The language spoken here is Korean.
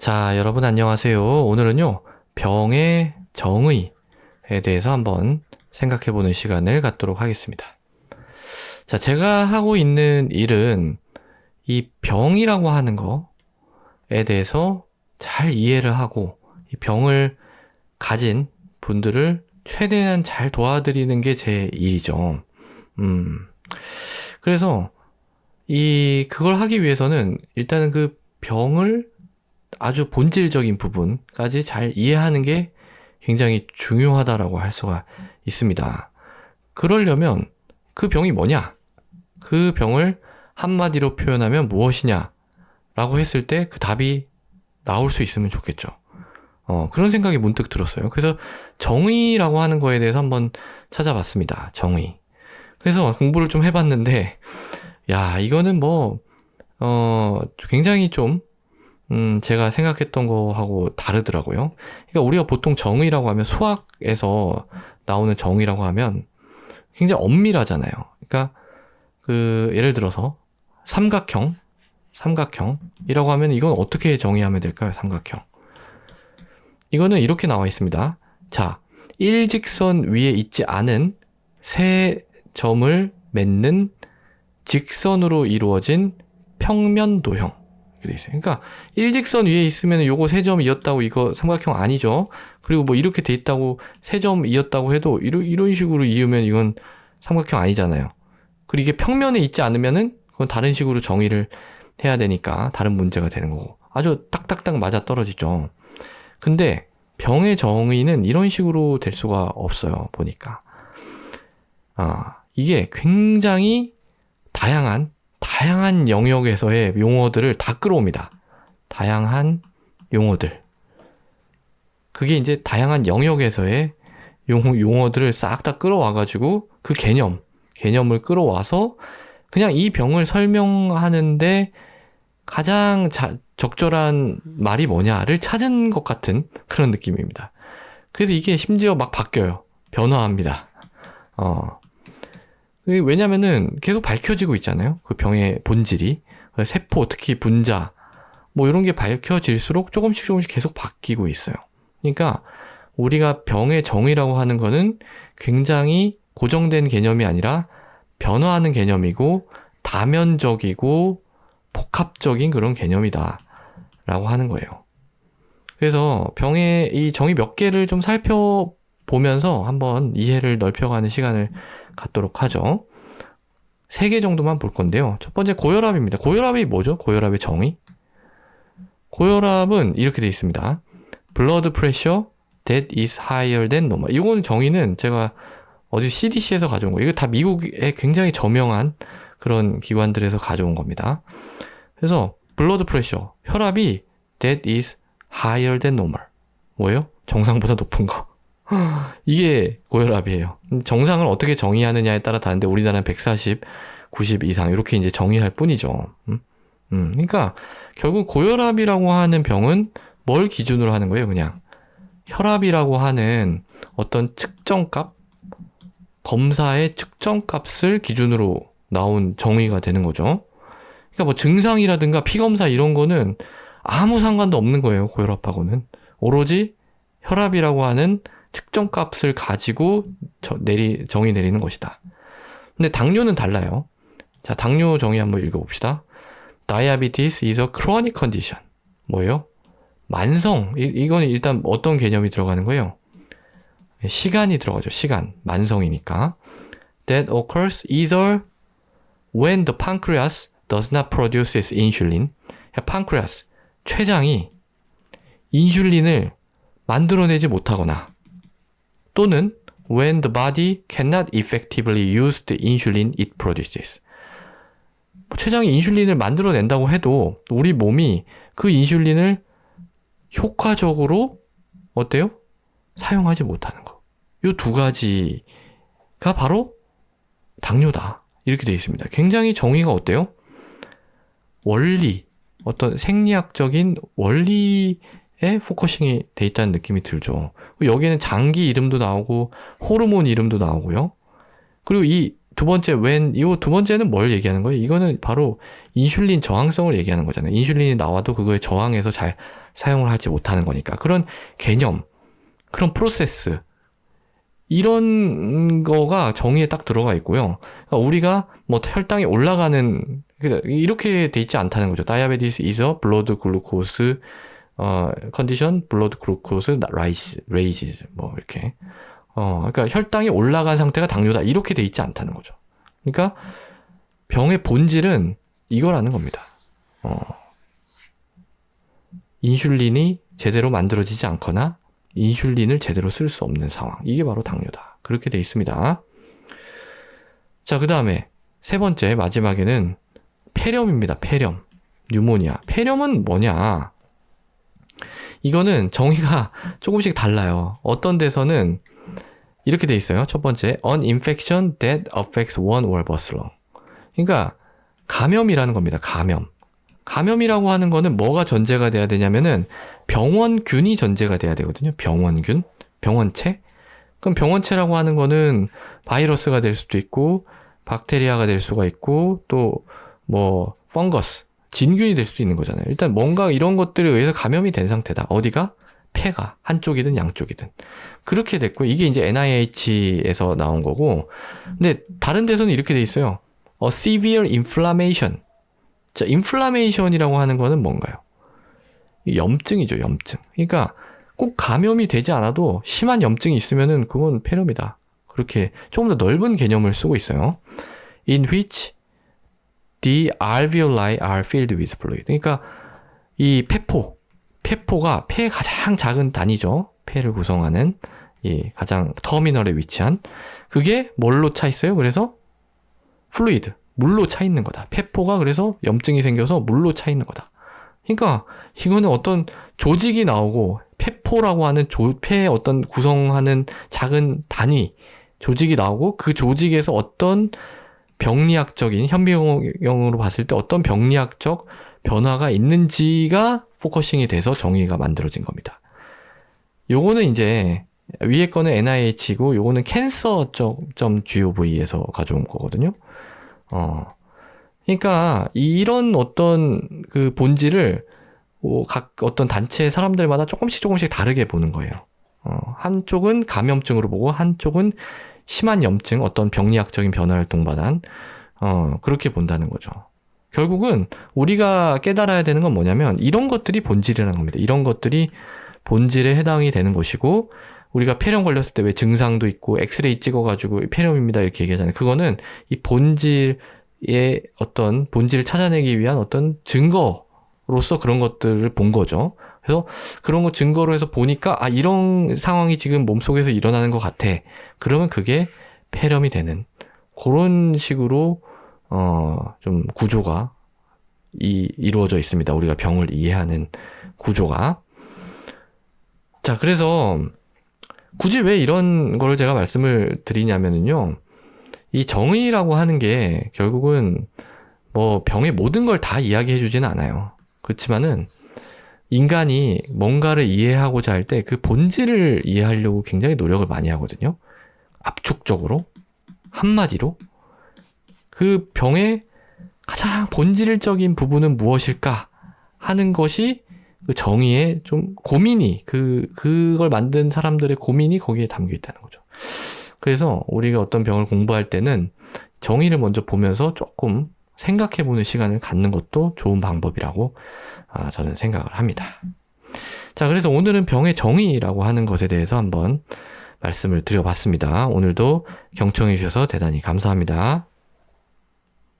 자, 여러분 안녕하세요. 오늘은요, 병의 정의에 대해서 한번 생각해보는 시간을 갖도록 하겠습니다. 자, 제가 하고 있는 일은 이 병이라고 하는 거에 대해서 잘 이해를 하고 이 병을 가진 분들을 최대한 잘 도와드리는 게 제 일이죠. 그래서 그걸 하기 위해서는 일단은 그 병을 아주 본질적인 부분까지 잘 이해하는 게 굉장히 중요하다라고 할 수가 있습니다. 그러려면 그 병이 뭐냐? 그 병을 한마디로 표현하면 무엇이냐? 라고 했을 때 그 답이 나올 수 있으면 좋겠죠. 그런 생각이 문득 들었어요. 그래서 정의라고 하는 거에 대해서 한번 찾아봤습니다. 정의. 그래서 공부를 좀 해봤는데, 야, 이거는 굉장히 좀 제가 생각했던 거하고 다르더라고요. 그러니까 우리가 보통 정의라고 하면 수학에서 나오는 정의라고 하면 굉장히 엄밀하잖아요. 그러니까 예를 들어서 삼각형이라고 하면 이건 어떻게 정의하면 될까요? 삼각형. 이거는 이렇게 나와 있습니다. 자, 일직선 위에 있지 않은 세 점을 맺는 직선으로 이루어진 평면도형. 돼 있어요. 그러니까 일직선 위에 있으면 요거 세 점이었다고 이거 삼각형 아니죠. 그리고 뭐 이렇게 돼 있다고 세 점이었다고 해도 이런 식으로 이으면 이건 삼각형 아니잖아요. 그리고 이게 평면에 있지 않으면은 그건 다른 식으로 정의를 해야 되니까 다른 문제가 되는 거고 아주 딱딱딱 맞아 떨어지죠. 근데 병의 정의는 이런 식으로 될 수가 없어요. 보니까 이게 굉장히 다양한 영역에서의 용어들을 다 끌어옵니다. 다양한 용어들. 그게 이제 다양한 영역에서의 용어들을 싹 다 끌어와가지고 그 개념을 끌어와서 그냥 이 병을 설명하는데 가장 적절한 말이 뭐냐를 찾은 것 같은 그런 느낌입니다. 그래서 이게 심지어 막 바뀌어요. 변화합니다. 왜냐면은 계속 밝혀지고 있잖아요. 그 병의 본질이. 세포, 특히 분자, 이런 게 밝혀질수록 조금씩 계속 바뀌고 있어요. 그러니까 우리가 병의 정의라고 하는 거는 굉장히 고정된 개념이 아니라 변화하는 개념이고 다면적이고 복합적인 그런 개념이다. 라고 하는 거예요. 그래서 병의 이 정의 몇 개를 좀 살펴보면서 한번 이해를 넓혀가는 시간을 갖도록 하죠. 3개 정도만 볼 건데요. 첫 번째 고혈압입니다. 고혈압이 뭐죠? 고혈압의 정의? 고혈압은 이렇게 되어 있습니다. Blood pressure that is higher than normal. 이건 정의는 제가 어디 CDC에서 가져온 거예요. 이거 다 미국의 굉장히 저명한 그런 기관들에서 가져온 겁니다. 그래서 blood pressure, 혈압이 that is higher than normal. 뭐예요? 정상보다 높은 거. 이게 고혈압이에요. 정상을 어떻게 정의하느냐에 따라 다른데 우리나라는 140, 90 이상 이렇게 이제 정의할 뿐이죠. 그러니까 결국 고혈압이라고 하는 병은 뭘 기준으로 하는 거예요? 그냥 혈압이라고 하는 어떤 측정값, 검사의 측정값을 기준으로 나온 정의가 되는 거죠. 그러니까 증상이라든가 피검사 이런 거는 아무 상관도 없는 거예요. 고혈압하고는 오로지 혈압이라고 하는 측정값을 가지고 정의 내리는 것이다. 근데 당뇨는 달라요. 자, 당뇨 정의 한번 읽어봅시다. Diabetes is a chronic condition. 뭐예요? 만성. 이거는 일단 어떤 개념이 들어가는 거예요? 시간이 들어가죠. 시간. 만성이니까. That occurs either when the pancreas does not produce its insulin. pancreas, 췌장이 인슐린을 만들어내지 못하거나 또는 when the body cannot effectively use the insulin it produces. 췌장이 인슐린을 만들어낸다고 해도 우리 몸이 그 인슐린을 효과적으로 어때요? 사용하지 못하는 거. 이 두 가지가 바로 당뇨다. 이렇게 되어 있습니다. 굉장히 정의가 어때요? 원리, 어떤 생리학적인 원리에 포커싱이 돼 있다는 느낌이 들죠. 여기에는 장기 이름도 나오고 호르몬 이름도 나오고요. 그리고 이 두 번째 이 두 번째는 뭘 얘기하는 거예요? 이거는 바로 인슐린 저항성을 얘기하는 거잖아요. 인슐린이 나와도 그거에 저항해서 잘 사용을 하지 못하는 거니까. 그런 개념, 그런 프로세스, 이런 거가 정의에 딱 들어가 있고요. 그러니까 우리가 뭐 혈당이 올라가는, 이렇게 돼 있지 않다는 거죠. Diabetes is a blood glucose condition, blood glucose raises, 뭐 이렇게. 그러니까 혈당이 올라간 상태가 당뇨다, 이렇게 돼 있지 않다는 거죠. 그러니까 병의 본질은 이거라는 겁니다. 인슐린이 제대로 만들어지지 않거나 인슐린을 제대로 쓸 수 없는 상황. 이게 바로 당뇨다. 그렇게 돼 있습니다. 자, 그 다음에 세 번째, 마지막에는 폐렴입니다. 폐렴. 뉴모니아. 폐렴은 뭐냐? 이거는 정의가 조금씩 달라요. 어떤 데서는 이렇게 돼 있어요. 첫 번째, an infection that affects one or both lung. 그러니까 감염이라는 겁니다. 감염. 감염이라고 하는 거는 뭐가 전제가 돼야 되냐면은 병원균이 전제가 돼야 되거든요. 병원균, 병원체. 그럼 병원체라고 하는 거는 바이러스가 될 수도 있고 박테리아가 될 수가 있고 또 뭐 펑거스, 진균이 될 수도 있는 거잖아요. 일단 뭔가 이런 것들에 의해서 감염이 된 상태다. 어디가? 폐가 한쪽이든 양쪽이든. 그렇게 됐고 이게 이제 NIH에서 나온 거고. 근데 다른 데서는 이렇게 돼 있어요. A severe inflammation. 자, 인플라메이션이라고 하는 거는 뭔가요? 염증이죠, 염증. 그러니까 꼭 감염이 되지 않아도 심한 염증이 있으면은 그건 폐렴이다. 그렇게 조금 더 넓은 개념을 쓰고 있어요. In which the alveoli are filled with fluid. 그러니까 이 폐포가 폐의 가장 작은 단위죠. 폐를 구성하는 이 가장 터미널에 위치한 그게 뭘로 차 있어요? 그래서 플루이드, 물로 차 있는 거다. 폐포가 그래서 염증이 생겨서 물로 차 있는 거다. 그러니까 이거는 어떤 조직이 나오고 폐포라고 하는 폐의 어떤 구성하는 작은 단위 조직이 나오고 그 조직에서 어떤 병리학적인 현미경으로 봤을 때 어떤 병리학적 변화가 있는지가 포커싱이 돼서 정의가 만들어진 겁니다. 요거는 이제 위에 거는 NIH고 요거는 cancer.gov에서 가져온 거거든요. 그러니까 이런 어떤 그 본질을 각 어떤 단체의 사람들마다 조금씩 다르게 보는 거예요. 한쪽은 감염증으로 보고 한쪽은 심한 염증, 어떤 병리학적인 변화를 동반한 그렇게 본다는 거죠. 결국은 우리가 깨달아야 되는 건 뭐냐면 이런 것들이 본질이라는 겁니다. 이런 것들이 본질에 해당이 되는 것이고 우리가 폐렴 걸렸을 때 왜 증상도 있고 엑스레이 찍어가지고 폐렴입니다 이렇게 얘기하잖아요. 그거는 이 본질의 어떤 본질을 찾아내기 위한 어떤 증거로서 그런 것들을 본 거죠. 그래서 그런 거 증거로 해서 보니까 이런 상황이 지금 몸속에서 일어나는 것 같아. 그러면 그게 폐렴이 되는 그런 식으로 좀 구조가 이루어져 있습니다. 우리가 병을 이해하는 구조가. 자, 그래서 굳이 왜 이런 거를 제가 말씀을 드리냐면은요. 이 정의라고 하는 게 결국은 뭐 병의 모든 걸 다 이야기해 주지는 않아요. 그렇지만은 인간이 뭔가를 이해하고자 할 때 그 본질을 이해하려고 굉장히 노력을 많이 하거든요. 압축적으로, 한마디로 그 병의 가장 본질적인 부분은 무엇일까 하는 것이 그 정의의 좀 고민이 그걸 만든 사람들의 고민이 거기에 담겨 있다는 거죠. 그래서 우리가 어떤 병을 공부할 때는 정의를 먼저 보면서 조금 생각해보는 시간을 갖는 것도 좋은 방법이라고 저는 생각을 합니다. 자, 그래서 오늘은 병의 정의라고 하는 것에 대해서 한번 말씀을 드려봤습니다. 오늘도 경청해 주셔서 대단히 감사합니다.